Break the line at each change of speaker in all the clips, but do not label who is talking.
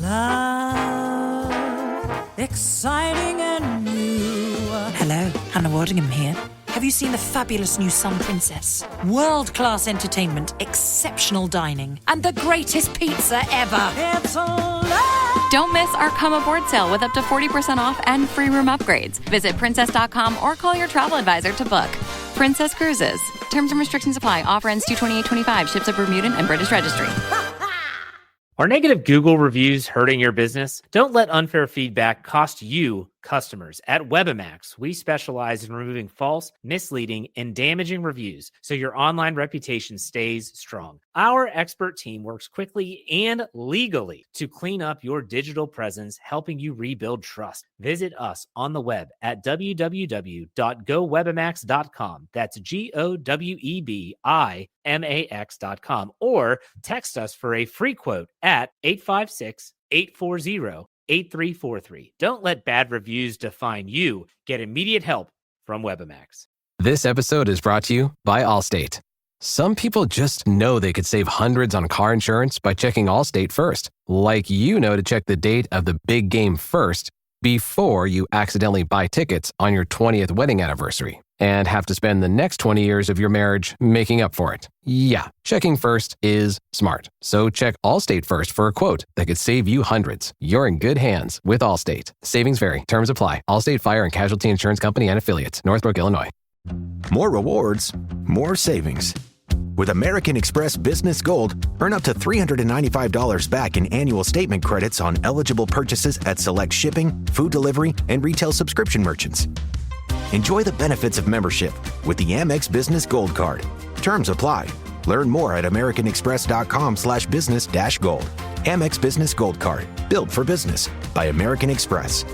Love, exciting and new.
Hello, Hannah Waddingham here. Have you seen the fabulous new Sun Princess? World-class entertainment, exceptional dining, and the greatest pizza ever.
It's a love.
Don't miss our Come Aboard sale with up to 40% off and free room upgrades. Visit princess.com or call your travel advisor to book. Princess Cruises. Terms and restrictions apply. Offer ends 2/28/25. Ships of Bermudan and British Registry.
Are negative Google reviews hurting your business? Don't let unfair feedback cost you customers. At Webamax, we specialize in removing false, misleading, and damaging reviews so your online reputation stays strong. Our expert team works quickly and legally to clean up your digital presence, helping you rebuild trust. Visit us on the web at www.gowebamax.com. That's GOWEBIMAX.com, or text us for a free quote at 856-840-8343. Don't let bad reviews define you. Get immediate help from Webamax.
This episode is brought to you by Allstate. Some people just know they could save hundreds on car insurance by checking Allstate first. Like to check the date of the big game first before you accidentally buy tickets on your 20th wedding anniversary and have to spend the next 20 years of your marriage making up for it. Yeah, checking first is smart. So check Allstate first for a quote that could save you hundreds. You're in good hands with Allstate. Savings vary. Terms apply. Allstate Fire and Casualty Insurance Company and Affiliates. Northbrook, Illinois.
More rewards, more savings. With American Express Business Gold, earn up to $395 back in annual statement credits on eligible purchases at select shipping, food delivery, and retail subscription merchants. Enjoy the benefits of membership with the Amex Business Gold Card. Terms apply. Learn more at americanexpress.com/business-gold. Amex Business Gold Card. Built for business by American Express.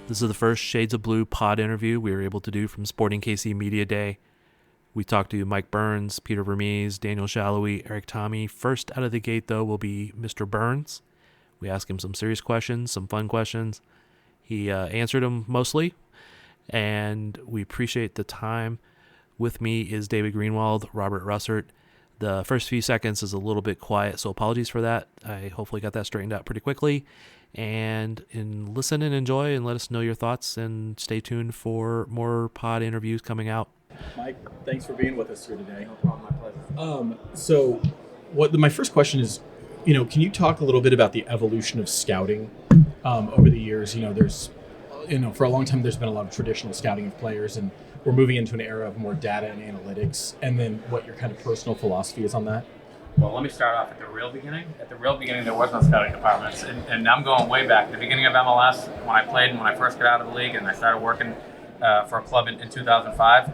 This is the first Shades of Blue pod interview we were able to do from Sporting KC Media Day. We talked to Mike Burns, Peter Vermees, Daniel Shallowy, Eric Tommy. First out of the gate, though, will be Mr. Burns. We asked him some serious questions, some fun questions. He answered them mostly, and we appreciate the time. With me is David Greenwald, Robert Russert. The first few seconds is a little bit quiet, so apologies for that. I hopefully got that straightened out pretty quickly. And listen and enjoy and let us know your thoughts, and stay tuned for more pod interviews coming out.
Mike, thanks for being with us here today. No problem, my pleasure. My first question is, can you talk a little bit about the evolution of scouting over the years? There's, for a long time there's been a lot of traditional scouting of players, and we're moving into an era of more data and analytics. And then what your kind of personal philosophy is on that?
Well, let me start off at the real beginning. At the real beginning, there was no scouting departments. And I'm going way back. The beginning of MLS, when I played and when I first got out of the league and I started working for a club in 2005,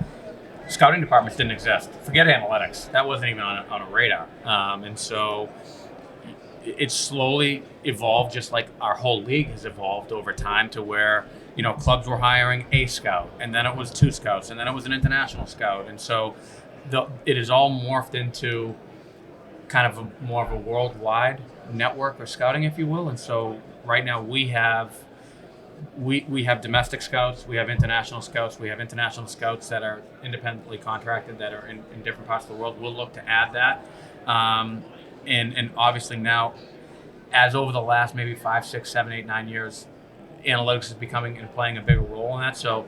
scouting departments didn't exist. Forget analytics. That wasn't even on a radar. And so it slowly evolved, just like our whole league has evolved over time, to where, clubs were hiring a scout, and then it was two scouts, and then it was an international scout. And so it has all morphed into kind of more of a worldwide network of scouting, if you will. And so right now we have domestic scouts, we have international scouts, we have international scouts that are independently contracted that are in different parts of the world. We'll look to add that. And obviously now, as over the last maybe 5, 6, 7, 8, 9 years, analytics is becoming and playing a bigger role in that. So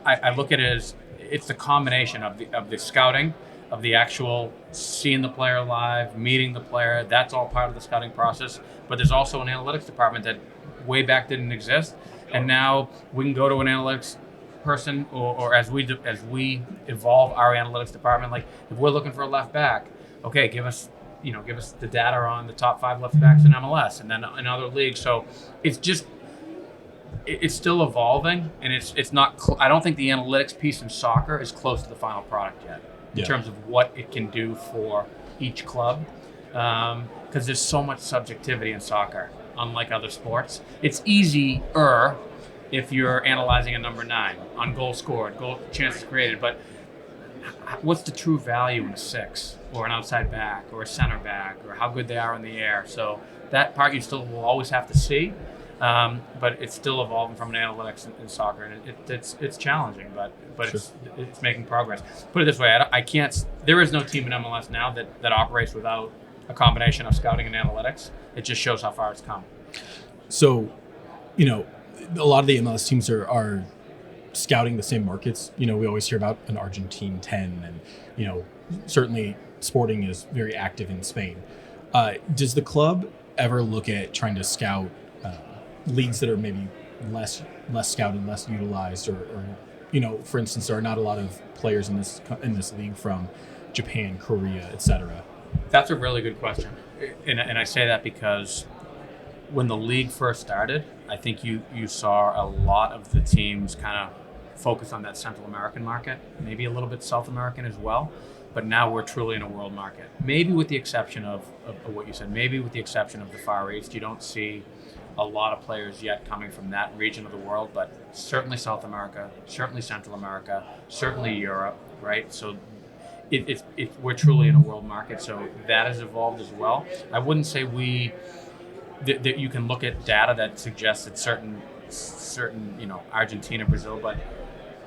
I look at it as it's the combination of the scouting, of the actual seeing the player live, meeting the player. That's all part of the scouting process. But there's also an analytics department that way back didn't exist, and now we can go to an analytics person, or as we evolve our analytics department. Like if we're looking for a left back, okay, give us the data on the top 5 left backs in MLS and then in other leagues. So it's still evolving, and it's not. I don't think the analytics piece in soccer is close to the final product yet. In terms of what it can do for each club, because there's so much subjectivity in soccer, unlike other sports. It's easier if you're analyzing a number 9 on goal scored, goal chances created, but what's the true value in a 6 or an outside back or a center back, or how good they are in the air. So that part you still will always have to see, but it's still evolving from an analytics in soccer, and it's challenging, but
Sure.
it's making progress. Put it this way, I can't. There is no team in MLS now that operates without a combination of scouting and analytics. It just shows how far it's come.
So, a lot of the MLS teams are scouting the same markets. We always hear about an Argentine 10, and, certainly Sporting is very active in Spain. Does the club ever look at trying to scout leagues that are maybe less scouted, less utilized, or for instance, there are not a lot of players in this league from Japan, Korea, etc.?
That's a really good question, and I say that because when the league first started, I think you saw a lot of the teams kind of focus on that Central American market, maybe a little bit South American as well. But now we're truly in a world market. Maybe with the exception of what you said, maybe with the exception of the Far East, you don't see a lot of players yet coming from that region of the world, but certainly South America, certainly Central America, certainly Europe, right? So we're truly in a world market. So that has evolved as well. I wouldn't say that you can look at data that suggests that certain Argentina, Brazil, but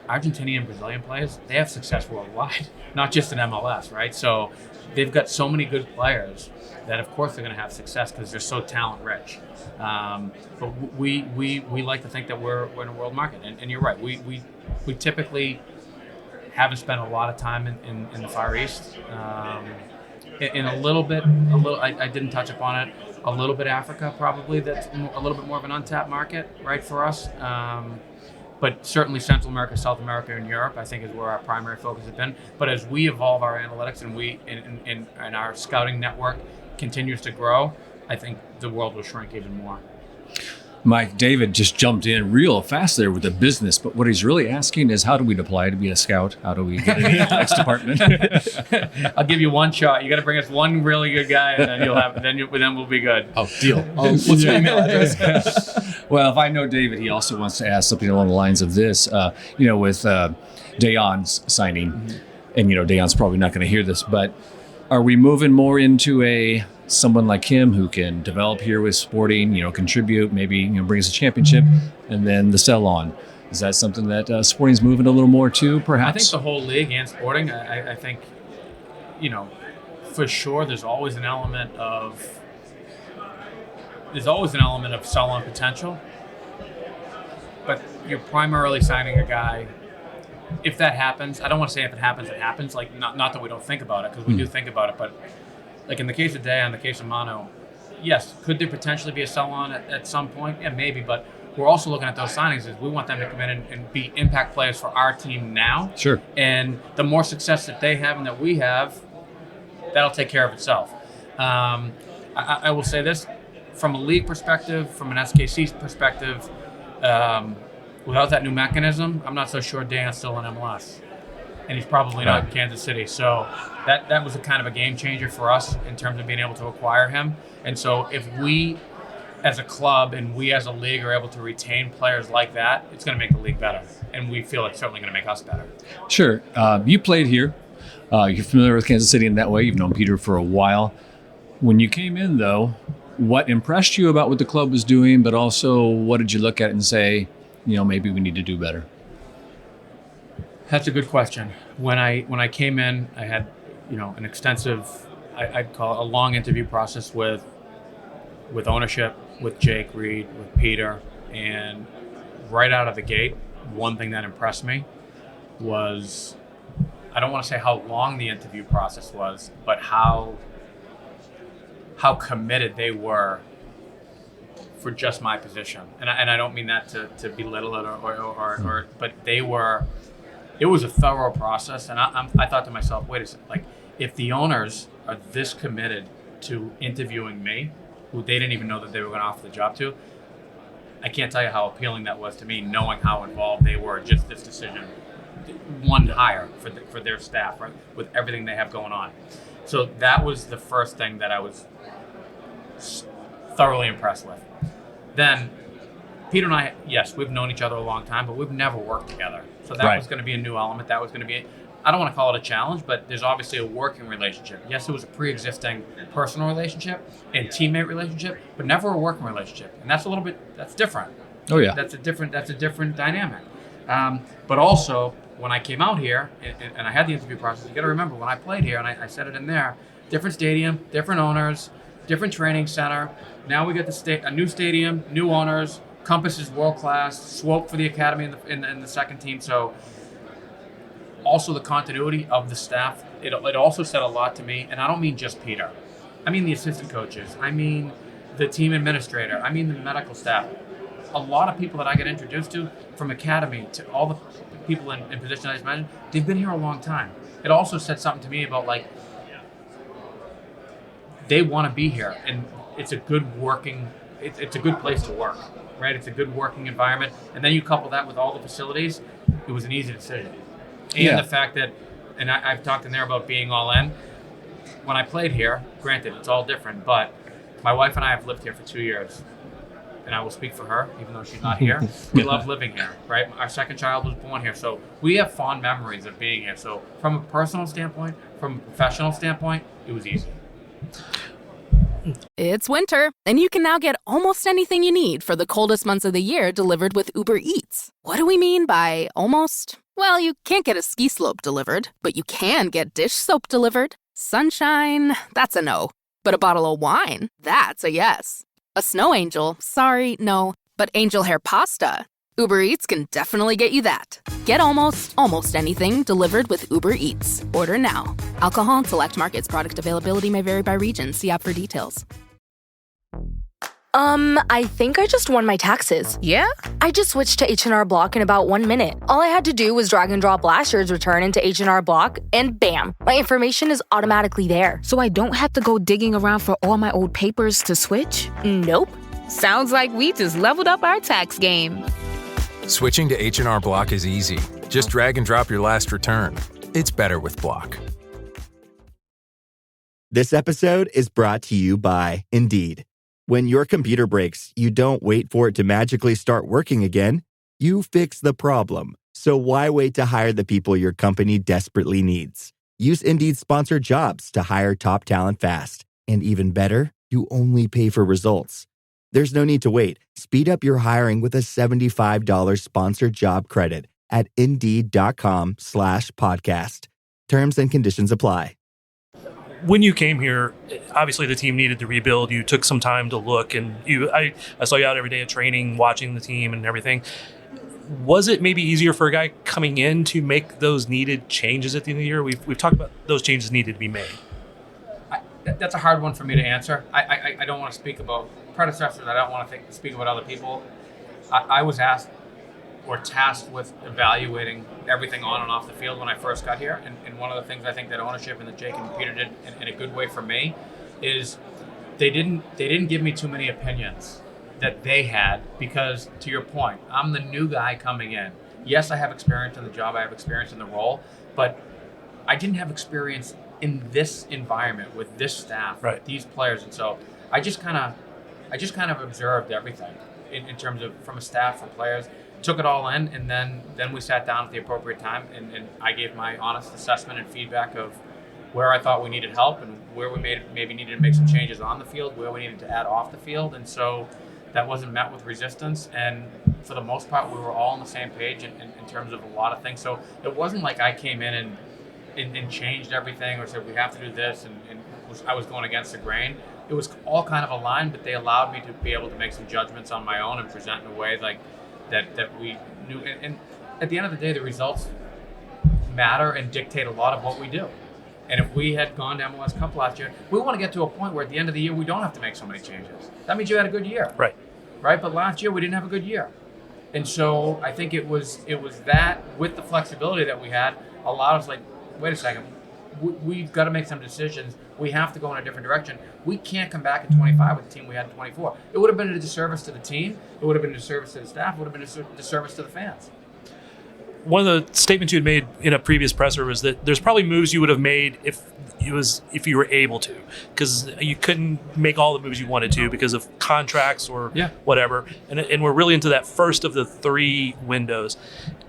Argentinian and Brazilian players, they have success worldwide, not just in MLS, right? So they've got so many good players that of course they're going to have success because they're so talent rich. But we like to think that we're in a world market, and you're right. We typically haven't spent a lot of time in the Far East. In a little, I didn't touch upon it. A little bit Africa, probably. That's a little bit more of an untapped market, right, for us. But certainly Central America, South America, and Europe, I think, is where our primary focus has been. But as we evolve our analytics and our scouting network continues to grow, I think the world will shrink even more.
Mike, David just jumped in real fast there with the business, but what he's really asking is, how do we apply to be a scout? How do we get in the next department?
I'll give you one shot. You got to bring us one really good guy, and then then we'll be good.
Oh, deal. What's your email address?
Well, if I know David, he also wants to ask something along the lines of this. With Dayon's signing, and Dayon's probably not going to hear this, but are we moving more into someone like him who can develop here with Sporting, contribute, maybe bring us a championship, and then the sell on? Is that something that Sporting's moving a little more to, perhaps?
I think the whole league and Sporting, I think, for sure there's always an element of sell on potential, but you're primarily signing a guy. If that happens, I don't want to say if it happens, it happens. Like not that we don't think about it, because we do think about it, but like in the case of Day, in the case of Mano, yes, could there potentially be a sell-on at some point? Yeah, maybe, but we're also looking at those signings as we want them to come in and be impact players for our team now.
Sure.
And the more success that they have and that we have, that'll take care of itself. I will say this, from a league perspective, from an SKC perspective, without that new mechanism, I'm not so sure Dan's still in MLS. And he's probably not in Kansas City. So that was a kind of a game changer for us in terms of being able to acquire him. And so if we as a club and we as a league are able to retain players like that, it's going to make the league better. And we feel it's certainly going to make us better.
Sure. You played here. You're familiar with Kansas City in that way. You've known Peter for a while. When you came in, though, what impressed you about what the club was doing, but also what did you look at and say, maybe we need to do better?
That's a good question. When I came in, I had, an extensive, I'd call it a long interview process with ownership, with Jake Reed, with Peter, and right out of the gate, one thing that impressed me was, I don't want to say how long the interview process was, but how committed they were for just my position. And I don't mean that to belittle it or but it was a thorough process, and I thought to myself, wait a second, like if the owners are this committed to interviewing me, who they didn't even know that they were going to offer the job to, I can't tell you how appealing that was to me, knowing how involved they were in just this decision, one hire for their staff, right, with everything they have going on. So that was the first thing that I was thoroughly impressed with. Then Peter and I, yes, we've known each other a long time, but we've never worked together. So that was going to be a new element. That was going to be I don't want to call it a challenge, but there's obviously a working relationship. Yes, it was a pre-existing personal relationship and teammate relationship, but never a working relationship. And that's different.
Oh yeah.
That's a different dynamic. But also, when I came out here and I had the interview process, you got to remember when I played here, and I said it in there, different stadium, different owners, different training center. Now we get a new stadium, new owners. Compass is world class. Swope for the academy in the second team. So also the continuity of the staff. It also said a lot to me, and I don't mean just Peter. I mean the assistant coaches. I mean the team administrator. I mean the medical staff. A lot of people that I get introduced to, from academy to all the people in positions I just mentioned, they've been here a long time. It also said something to me about like they want to be here, and it's a good it's a good place to work, right? It's a good working environment, and then you couple that with all the facilities. It was an easy decision. And the fact that, and I've talked in there about being all in. When I played here, granted, it's all different, but my wife and I have lived here for 2 years. And I will speak for her, even though she's not here. We love living here, right? Our second child was born here. So we have fond memories of being here. So from a personal standpoint, from a professional standpoint, it was easy.
It's winter, and you can now get almost anything you need for the coldest months of the year delivered with Uber Eats. What do we mean by almost? Well, you can't get a ski slope delivered, but you can get dish soap delivered. Sunshine, that's a no. But a bottle of wine, that's a yes. A snow angel, sorry, no. But angel hair pasta, Uber Eats can definitely get you that. Get almost anything delivered with Uber Eats. Order now. Alcohol and select markets. Product availability may vary by region. See app for details.
I think I just won my taxes.
Yeah?
I just switched to H&R Block in about 1 minute. All I had to do was drag and drop last year's return into H&R Block, and bam, my information is automatically there.
So I don't have to go digging around for all my old papers to switch?
Nope.
Sounds like we just leveled up our tax game.
Switching to H&R Block is easy. Just drag and drop your last return. It's better with Block.
This episode is brought to you by Indeed. When your computer breaks, you don't wait for it to magically start working again. You fix the problem. So why wait to hire the people your company desperately needs? Use Indeed's sponsored jobs to hire top talent fast. And even better, you only pay for results. There's no need to wait. Speed up your hiring with a $75 sponsored job credit at Indeed.com/podcast. Terms and conditions apply.
When you came here, obviously the team needed to rebuild. You took some time to look, and I saw you out every day at training, watching the team and everything. Was it maybe easier for a guy coming in to make those needed changes at the end of the year? We've talked about those changes needed to be made.
That's a hard one for me to answer. I don't want to speak about predecessors. I don't want to speak about other people. I was asked or tasked with evaluating everything on and off the field when I first got here. And one of the things I think that ownership and that Jake and Peter did in a good way for me is they didn't give me too many opinions that they had, because to your point, I'm the new guy coming in. Yes, I have experience in the job, I have experience in the role, but I didn't have experience in this environment with this staff,
right,
these players. And so I just kind of observed everything in terms of from a staff, from players, took it all in, and then we sat down at the appropriate time and I gave my honest assessment and feedback of where I thought we needed help and where we maybe needed to make some changes on the field, where we needed to add off the field. And so that wasn't met with resistance, and for the most part we were all on the same page in terms of a lot of things. So it wasn't like I came in and changed everything or said we have to do this and I was going against the grain. It was all kind of aligned, but they allowed me to be able to make some judgments on my own and present in a way like that we knew. And at the end of the day, the results matter and dictate a lot of what we do. And if we had gone to MLS Cup last year, we want to get to a point where at the end of the year we don't have to make so many changes. That means you had a good year.
Right.
But last year we didn't have a good year. And so I think it was that, with the flexibility that we had, allowed us, like, wait a second, we've got to make some decisions. We have to go in a different direction. We can't come back at 25 with the team we had in 24. It would have been a disservice to the team. It would have been a disservice to the staff. It would have been a disservice to the fans.
One of the statements you had made in a previous presser was that there's probably moves you would have made if you were able to, because you couldn't make all the moves you wanted to because of contracts or whatever. And we're really into that first of the three windows.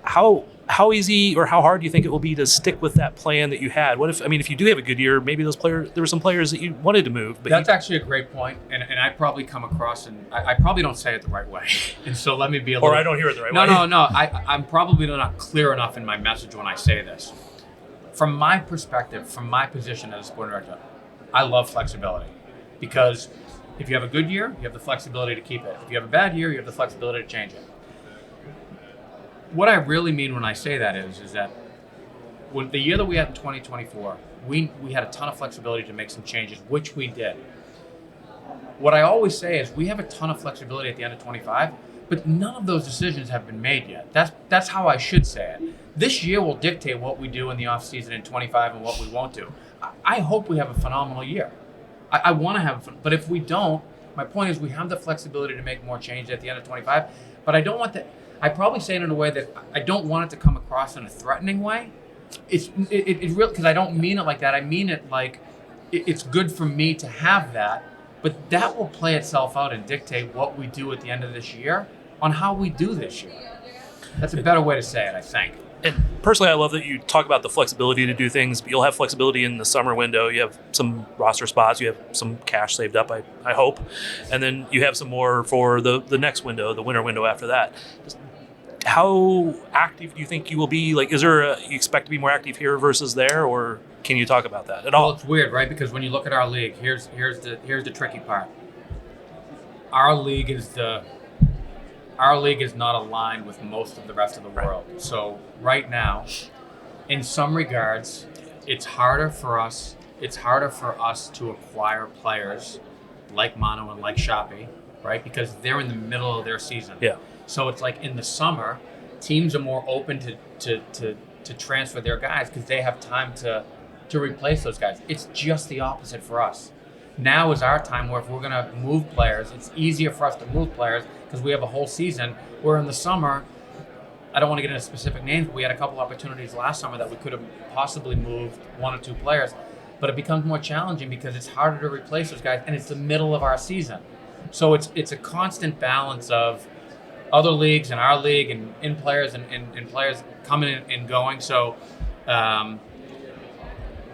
How how easy or how hard do you think it will be to stick with that plan that you had? What if, if you do have a good year, maybe there were some players that you wanted to move. But
that's actually a great point, and I probably come across, and I probably don't say it the right way. And so let me be a little...
Or I don't hear it the right way.
No. I'm probably not clear enough in my message when I say this. From my perspective, from my position as a sporting director, I love flexibility, because if you have a good year, you have the flexibility to keep it. If you have a bad year, you have the flexibility to change it. What I really mean when I say that is that when the year that we had in 2024, we had a ton of flexibility to make some changes, which we did. What I always say is we have a ton of flexibility at the end of 25, but none of those decisions have been made yet. That's how I should say it. This year will dictate what we do in the offseason in 25 and what we won't do. I hope we have a phenomenal year. I want to have fun, but if we don't, my point is we have the flexibility to make more changes at the end of 25, but I don't want that. I probably say it in a way that I don't want it to come across in a threatening way. It's real, because I don't mean it like that. I mean it like it's good for me to have that, but that will play itself out and dictate what we do at the end of this year on how we do this year. That's a better way to say it, I think.
And personally, I love that you talk about the flexibility to do things, but you'll have flexibility in the summer window. You have some roster spots. You have some cash saved up, I hope. And then you have some more for the next window, the winter window after that. Just how active do you think you will be? Like, you expect to be more active here versus there, or can you talk about that at all?
Well, it's weird, right? Because when you look at our league, here's the tricky part. Our league is not aligned with most of the rest of the world. So right now, in some regards, it's harder for us to acquire players like Manu and like Shapi, right? Because they're in the middle of their season.
Yeah.
So it's like in the summer, teams are more open to transfer their guys because they have time to replace those guys. It's just the opposite for us. Now is our time where if we're going to move players, it's easier for us to move players because we have a whole season. Where in the summer, I don't want to get into specific names, but we had a couple opportunities last summer that we could have possibly moved one or two players, but it becomes more challenging because it's harder to replace those guys, and it's the middle of our season. So it's a constant balance of other leagues and our league and in players and players coming in and going. So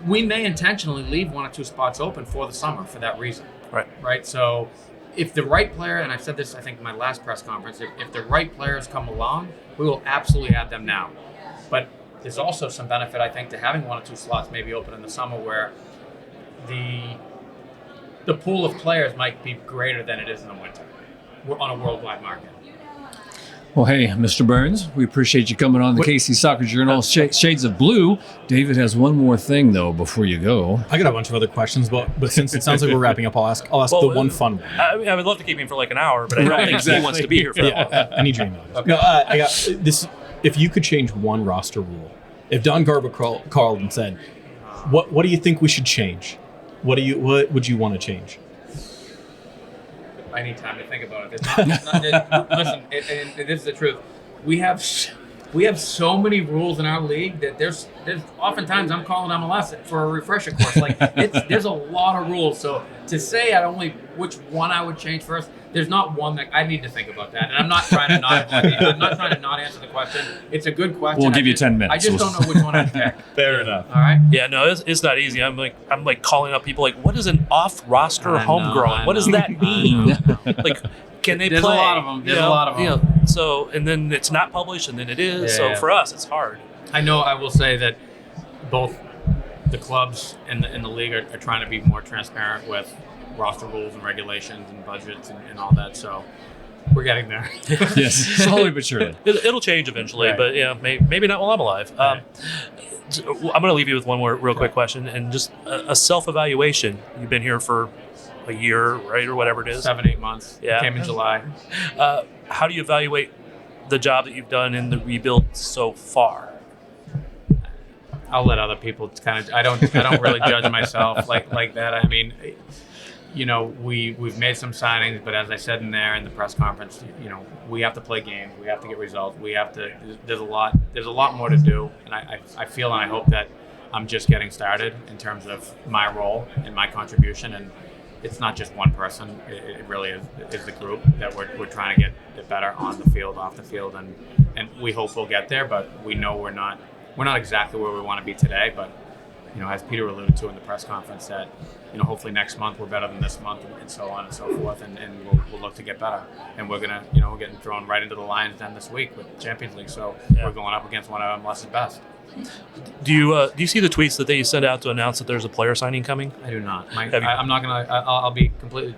we may intentionally leave one or two spots open for the summer for that reason. Right. So if the right player, and I've said this, I think, in my last press conference, if the right players come along, we will absolutely add them now. But there's also some benefit, I think, to having one or two slots maybe open in the summer where the pool of players might be greater than it is in the winter. We're on a worldwide market.
Well, hey, Mr. Burns, we appreciate you coming on the KC Soccer Journal, Shades of Blue. David has one more thing, though, before you go.
I got a bunch of other questions, but since it sounds like we're wrapping up, I'll ask the one fun one.
I would love to keep him for like an hour, but I don't think he wants to be here for that long.
I need your email. Okay. No, I got this. If you could change one roster rule, if Don Garber called and said, "What do you think we should change? What would you want to change?"
I need time to think about it. Listen, it is the truth. We have so many rules in our league that there's oftentimes I'm calling MLS for a refresher course. Like there's a lot of rules. So to say which one I would change first, there's not one that I need to think about that. And I'm not trying to not answer the question. It's a good question.
We'll give you 10 minutes.
I just don't know which one I'd pick.
Fair enough.
All right.
Yeah, no, it's not easy. I'm like calling up people like, what is an off-roster homegrown? What does that mean? Like, can they play?
There's a lot of them. There's a lot of them.
So, and then it's not published, and then it is.
Yeah,
so for us, it's hard.
I know. I will say that both the clubs and the league are trying to be more transparent with roster rules and regulations and budgets and all that. So we're getting there.
Yes, slowly but surely.
It'll change eventually, right. But yeah, maybe not while I'm alive. Right. I'm going to leave you with one more real quick question, and just a self-evaluation. You've been here for a year, right, or whatever it is.
7-8 months.
Yeah.
Came in July.
How do you evaluate the job that you've done in the rebuild so far?
I'll let other people I don't really judge myself like that. I mean, we've made some signings, but as I said in the press conference, we have to play games. We have to get results. There's a lot more to do. And I feel and I hope that I'm just getting started in terms of my role and my contribution. And it's not just one person. It really is the group that we're trying to get better on the field, off the field, and we hope we'll get there. But we know we're not exactly where we want to be today. But as Peter alluded to in the press conference, that hopefully next month we're better than this month, and so on and so forth, and we'll look to get better. And we're gonna we're getting thrown right into the Lions Den this week with the Champions League, so we're going up against one of MLS's best.
Do you see the tweets that they sent out to announce that there's a player signing coming?
I do not. I'm not gonna. I'll be completely.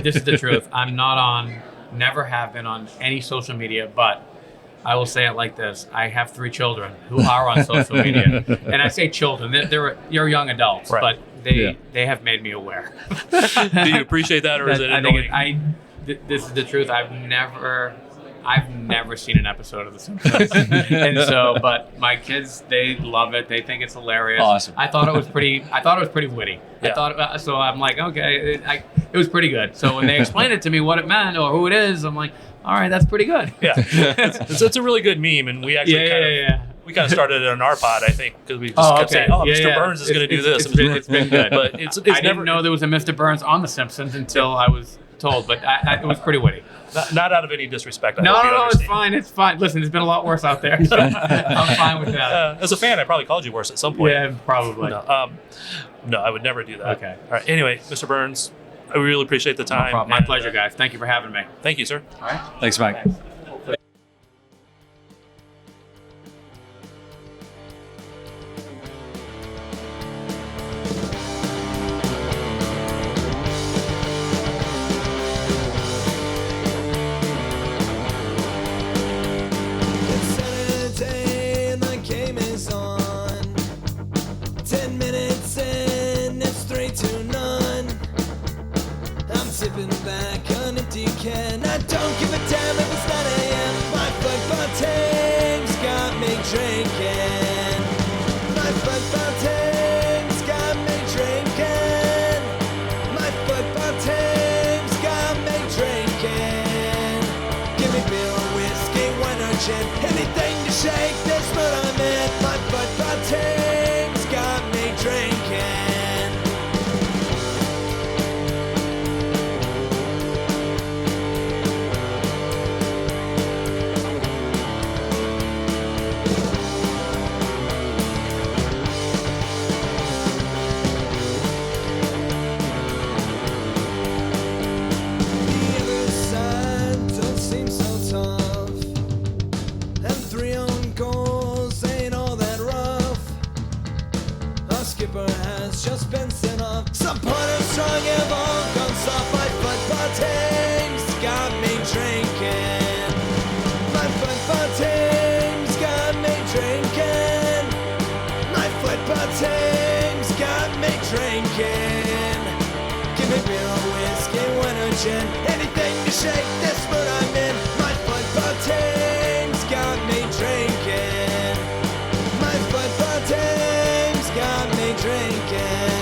This is the truth. I'm not on. Never have been on any social media, but I will say it like this: I have 3 children who are on social media, and I say children. They're young adults,
right.
But they have made me aware.
Do you appreciate that, or is it annoying?
This is the truth. I've never seen an episode of The Simpsons, and so, but my kids, they love it. They think it's hilarious.
Awesome.
I thought it was pretty witty.
Yeah.
So I'm like, okay, it was pretty good. So when they explained it to me what it meant or who it is, I'm like, all right, that's pretty good.
Yeah, it's a really good meme, and we actually we kind of started it on our pod, I think, because we just kept saying, Mr. Burns is going to do this.
It's been good.
But I
didn't know there was a Mr. Burns on The Simpsons until I was told, but it was pretty witty.
Not out of any disrespect.
No, it's fine. It's fine. Listen, there's been a lot worse out there. So I'm fine with that.
As a fan, I probably called you worse at some point.
Yeah, probably.
No, I would never do that.
Okay.
All right. Anyway, Mr. Burns, I really appreciate the time.
No problem. My pleasure, guys. Thank you for having me.
Thank you, sir.
All right.
Thanks, Mike.
Thanks.
Sipping back an empty can. I don't give a damn if it's 9 a.m. My football team's got me drinking. My football team's got me drinking. My football team's got me drinking. Give me beer or whiskey, wine or gin, anything to shake this mood I'm in. My football team's got me drinking. Just been sent off. Supporters strong have all gone soft. My football team's got me drinking. My football team's got me drinking. My football team's got me drinking. Give me beer or whiskey, wine or gin, anything to shake this mood I'm in. My football team's got me drinking. My football team's got me drinking.